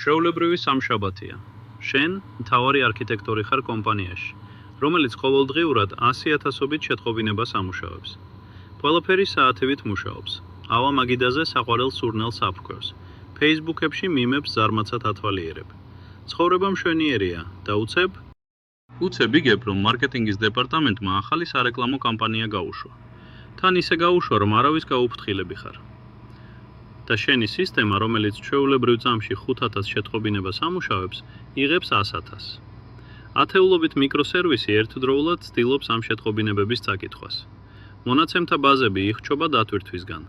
ჩვეულებრივი სამშაბათია. შენ მთავარი არქიტექტორი ხარ კომპანიაში, რომელიც ყოველდღიურად 100,000-ობით შეტყობინებას ამუშავებს. ყველაფერი საათებით მუშაობს. ავა მაგიდაზე საყვარელ სურნელს აფრქვევს. Facebook-ებში მიმებს ზარმაცად ათვალიერებ. ცხოვრება მშვენიერია და უცებ იგებ, რომ მარკეტინგის დეპარტამენტმა ახალი სარეკლამო კამპანია გაუშვა. თან ისე გაუშვა, რომ არავის გაუფრთხილები ხარ. და შენი სისტემა, რომელიც ჩვეულებრივ წამში 5,000 შეტყობინებას ამუშავებს, იღებს 100,000. ათეულობით მიკროსერვისი ერთდროულად ცდილობს ამ შეტყობინებების წაკითხვას. მონაცემთა ბაზები იხჩობა დატვირთვისგან,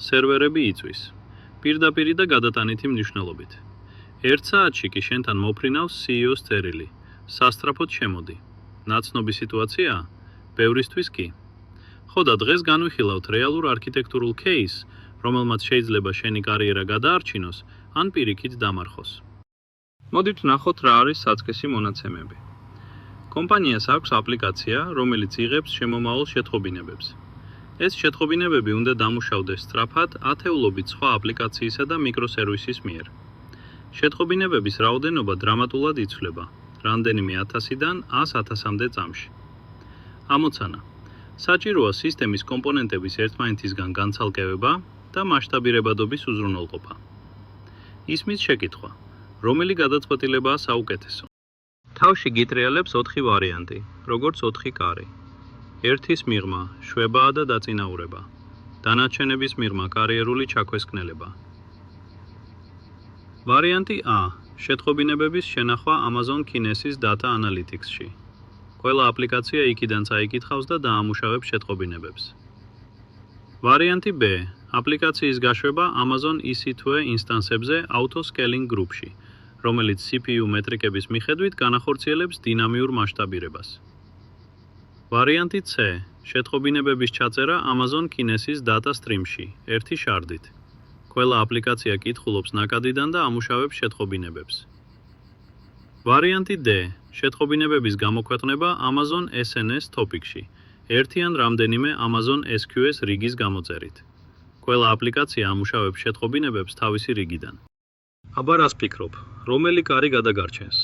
სერვერები იწვის, პირდაპირი და გადატანითი მნიშვნელობით. 1 საათში კი შენთან მოფრინავს CEO-ს წერილი. სასტრაფოდ შემოდი. ნაცნობი სიტუაციაა? ბევრისთვის კი. ხო და დღეს განვიხილავთ რეალურ არქიტექტურულ кейსს, რომელმაც შეიძლება შენი კარიერა გადაარჩინოს, ან პირიქით დამარხოს. მოდით ვნახოთ რა არის საწყისი მონაცემები. კომპანიას აქვს აპლიკაცია, რომელიც იღებს შემომავალ შეტყობინებებს. ეს შეტყობინებები უნდა დამუშავდეს სწრაფად ათეულობით სხვა აპლიკაციისა და მიკროსერვისის მიერ. შეტყობინებების რაოდენობა დრამატულად იცვლება, რამდენიმე 1000-დან 100,000-მდე წამში. ამოცანა: საჭიროა სისტემის კომპონენტების ერთმანეთისგან განცალკევება და მასშტაბირებადობის უზრუნველყოფა. ისმის შეკითხვა: რომელი გადაწყვეტილებაა საუკეთესო? თავში გიტრიალებს 4 ვარიანტი, როგორც 4 კარი. 1-ის მიღმა შვებაა და დაწინაურება. დანარჩენების მიღმა კარიერული ჩაქვესკნელება. ვარიანტი A. შეტყობინებების შენახვა Amazon Kinesis Data Analytics-ში. ყველა აპლიკაცია იქიდან წაიკითხავს და დაამუშავებს შეტყობინებებს. ვარიანტი B. აპლიკაციის გაშვება Amazon EC2 ინსტანსებზე Auto-Scaling Group-ში, რომელიც CPU მეტრიკების მიხედვით განახორციელებს დინამიურ მასშტაბირებას. ვარიანტი C. შეტყობინებების ჩაწერა Amazon Kinesis Data Stream-ში, ერთი შარდით. ყველა აპლიკაცია კითხულობს ნაკადიდან და ამუშავებს შეტყობინებებს. ვარიანტი D. შეტყობინებების გამოქვეყნება Amazon SNS Topic-ში, ერთი ან რამდენიმე Amazon SQS რიგის გამოწერით. ყველა აპლიკაცია ამუშავებს შეტყობინებებს თავისი რიგიდან. აბა რას ფიქრობ, რომელი კარი გადაგარჩენს?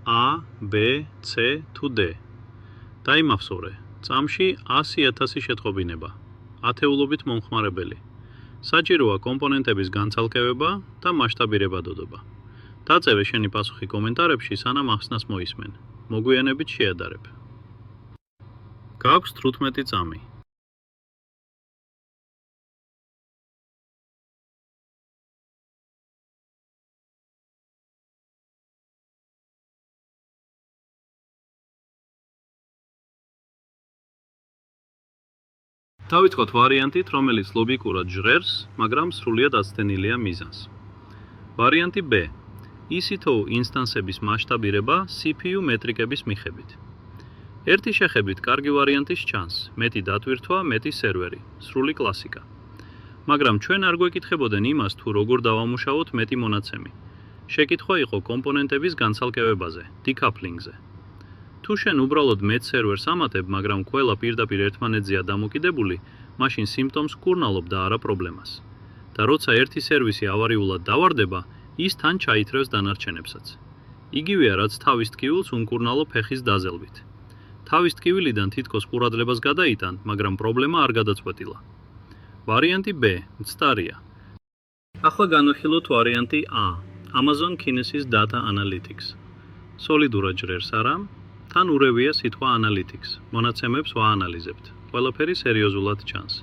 A, B, C თუ D? დაიმახსოვრე, წამში 100,000 შეტყობინება, ათეულობით მომხმარებელი. საჭიროა კომპონენტების განცალკევება და მასშტაბირებადობა. დაწევე შენი პასუხი კომენტარებში, სანამ ახსნას მოისმენ. მოგვიანებით შეადარებ. გაქვს 15 წამი. დავიწყოთ ვარიანტით, რომელიც ლოგიკურად ჟღერს, მაგრამ სრულიად აცდენილია მიზანს. ვარიანტი B. EC2 ინსტანსების მასშტაბირება CPU მეტრიკების მიხედვით. ერთი შეხებით კარგი ვარიანტის ჩანს, მეტი დატვირთვა, მეტი სერვერი, სრული კლასიკა. მაგრამ ჩვენ არ გვეკითხებოდენ იმას, თუ როგორ დავამუშავოთ მეტი მონაცემი. შეკითხვა იყო კომპონენტების განცალკევებაზე, decouplingზე. თუ შენ უბრალოდ მეტ სერვერს ამატებ, მაგრამ ყველა პირდაპირ ერთმანეთზეა დამოკიდებული, მაშინ სიმპტომს ვკურნალობ და არა პრობლემას. და როცა ერთი სერვისი ავარიულად დავარდება, ის თან ჩაითრევს დანარჩენებსაც. იგივეა, რაც თავის ტკივილს უმკურნალო ფეხის დაზელვით. თავის ტკივილიდან თითქოს ყურადღებას გადაიტან, მაგრამ პრობლემა არ გადაწყვეტილა. ვარიანტი B. მცდარია. ახლა განვიხილოთ ვარიანტი A. Amazon Kinesis Data Analytics. სოლიდურად ჟღერს არა? თან ურევია სიტყვა Analytics. მონაცემებს ვაანალიზებთ. ყველაფერი სერიოზულად ჩანს.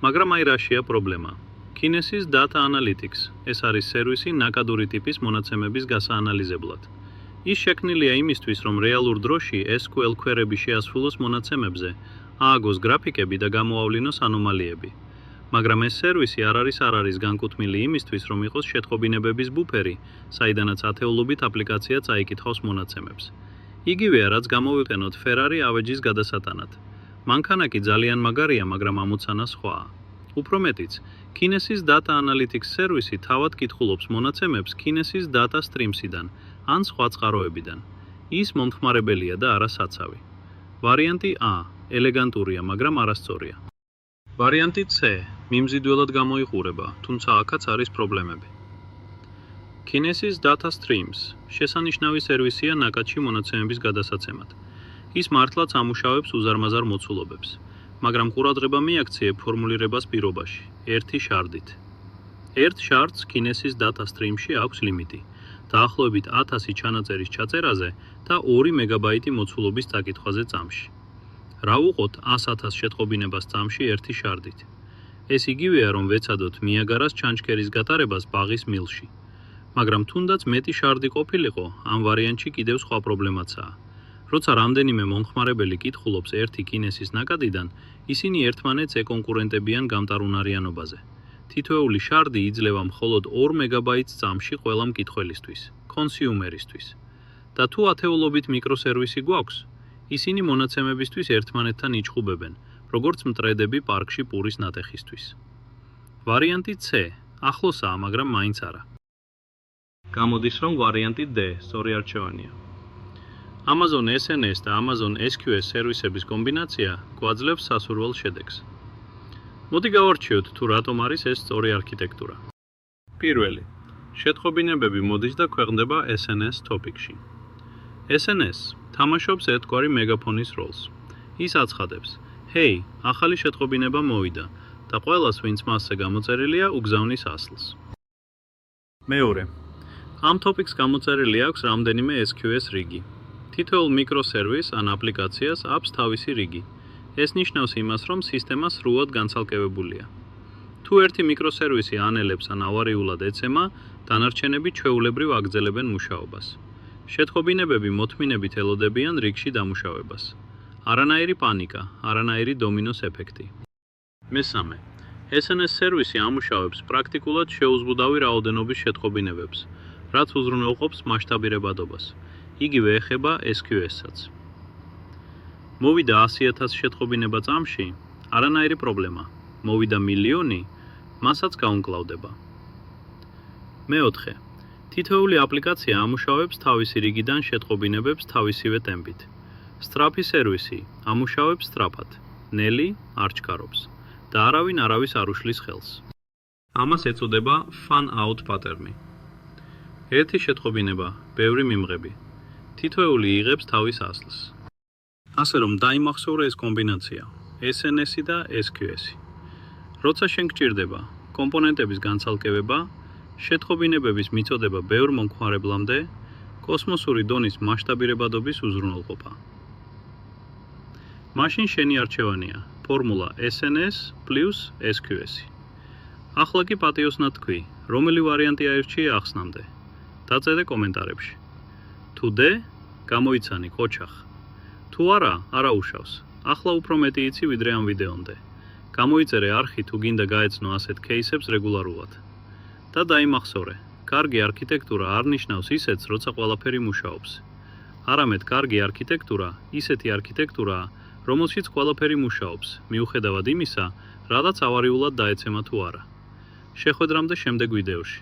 მაგრამ აი რაშია პრობლემა. Kinesis Data Analytics. ეს არის სერვისი ნაკადური ტიპის მონაცემების გასაანალიზებლად. ის შექმნილია იმისთვის, რომ რეალურ დროში SQL ქვერები შეასრულოს მონაცემებზე, ააგოს გრაფიკები და გამოავლინოს ანომალიები. მაგრამ ეს სერვისი არ არის განკუთვნილი იმისთვის, რომ იყოს შეტყობინებების ბუფერი, საიდანაც ათეულობით აპლიკაცია წაიკითხავს მონაცემებს. იგივეა, რაც გამოვიყენოთ Ferrari ავეჯის გადასატანად. მანქანა კი ძალიან მაგარია, მაგრამ ამოცანა სხვაა. უფრო მეტიც, Kinesis Data Analytics სერვისი თავად კითხულობს მონაცემებს Kinesis Data Stream-სიდან ან სხვა წყაროებიდან. ის მომხმარებელია და არა საცავი. ვარიანტი A. ელეგანტურია, მაგრამ არასწორია. ვარიანტი C. მიმზიდველად გამოიყურება, თუმცა აქაც არის პრობლემები. Kinesis Data Streams შესანიშნავი სერვისია ნაკადში მონაცემების გადასაცემად. ის მართლაც ამუშავებს უზარმაზარ მოცულობებს, მაგრამ ყურადღება მიაქციე ფორმულირებას პირობაში, ერთი შარდით. ერთ შარდს Kinesis Data Stream-ში აქვს ლიმიტი, დაახლოებით 1000 ჩანაწერის ჩაწერაზე და 2 მეგაბაიტი მოცულობის წაკითხვაზე წამში. რა ვუყოთ 100.000 შეტყობინებას წამში ერთი შარდით? ეს იგივეა, რომ ვეცადოთ მიაგარას ჩანჩქერის გატარებას ბაღის მილში. მაგრამ თუნდაც მეტი შარდი ყოფილიყო, ამ ვარიანტში კიდევ სხვა პრობლემაცაა. როცა რამდენიმე მომხმარებელი კითხულობს ერთი Kinesis ნაკადიდან, ისინი ერთმანეთს ეკონკურენტებიან გამტარუნარიანობაზე. თითოეული შარდი იძლევა მხოლოდ 2 მეგაბაიტს წამში ყველა მკითხველისთვის, კონსიუმერისთვის. და თუ ათეულობით მიკროსერვისი გვაქვს, ისინი მონაცემებისთვის ერთმანეთთან იჭხუბებენ, როგორც მტრედები პარკში პურის ნატეხისთვის. ვარიანტი C ახლოსაა, მაგრამ მაინც არა. გამოდის, რომ ვარიანტი D სწორი არჩევანია. Amazon SNS და Amazon SQS სერვისების კომბინაცია გვაძლევს სასურველ შედეგს. მოდი გავარჩიოთ, თუ რატომ არის ეს სწორი არქიტექტურა. პირველი, შეტყობინებები მოდის და ქვეყნდება SNS ტოპიკში. SNS თამაშობს ერთგვარი მეგაფონის როლს. ის აცხადებს: "ჰეი, ახალი შეტყობინება მოვიდა და ყველას, ვინც მასზე გამოწერილია, უგზავნის ასლს." მეორე, ამ ტოპიკს გამოწერილი აქვს რამდენიმე SQS რიგი. თითოეულ მიკროსერვისს ან აპლიკაციას აქვს თავისი რიგი. ეს ნიშნავს იმას, რომ სისტემა სრულად განცალკევებულია. თუ ერთი მიკროსერვისი ანელებს ან ავარიულად ეცემა, დანარჩენები ჩვეულებრივ აგრძელებენ მუშაობას. შეტყობინებები მოთმინებით ელოდებიან რიგში დამუშავებას. არანაირი პანიკა, არანაირი დომინოს ეფექტი. მესამე, SNS სერვისი ამუშავებს პრაქტიკულად შეუზღუდავი რაოდენობის შეტყობინებებს, რაც უზრუნველყოფს მასშტაბირებადობას. იგივე ეხება SQS-საც. მოვიდა 100.000 შეტყობინება წამში, არანაირი პრობლემა. მოვიდა მილიონი, მასაც გაუმკლავდება. მეოთხე, თითოეული აპლიკაცია ამუშავებს თავისი რიგიდან შეტყობინებებს თავისივე ტემპით. სწრაფი სერვისი ამუშავებს სწრაფად, ნელი არ ჩქარობს და არავინ არავის არ უშლის ხელს. ამას ეწოდება fan out პატერნი. ერთი შეტყობინება, ბევრი მიმღები. თითოეული იღებს თავის ასლს. ასე რომ დაიმახსოვრე ეს კომბინაცია, SNS-ი და SQS-ი. როცა შენ გჭირდება კომპონენტების განცალკევება, შეტყობინებების მიწოდება ბევრ მომხმარებლამდე, კოსმოსური დონის მასშტაბირებადობის უზრუნველყოფა. მაშინ შენი არჩევანია ფორმულა SNS plus SQS-ი. ახლა კი პატიოსნად თქვი, რომელი ვარიანტი აირჩიე ახსნამდე. დაწერე კომენტარებში. თუ D, გამოიცანი ყოჩახ. თუ არა, არა უშავს. ახლა უფრო მეტი იცი ვიდრე ამ ვიდეომდე. გამოიწერე არხი თუ გინდა გაეცნო ასეთ кейსებს რეგულარულად. და დაიმახსოვრე, კარგი არქიტექტურა არ ნიშნავს ისეთს, როცა ყველაფერი მუშაობს. არამედ კარგი არქიტექტურა ისეთი არქიტექტურაა, რომელშიც ყველაფერი მუშაობს, მიუხედავად იმისა, რადაც ავარიულად დაეცემა თუ არა. შეხვედრამდე შემდეგ ვიდეოში.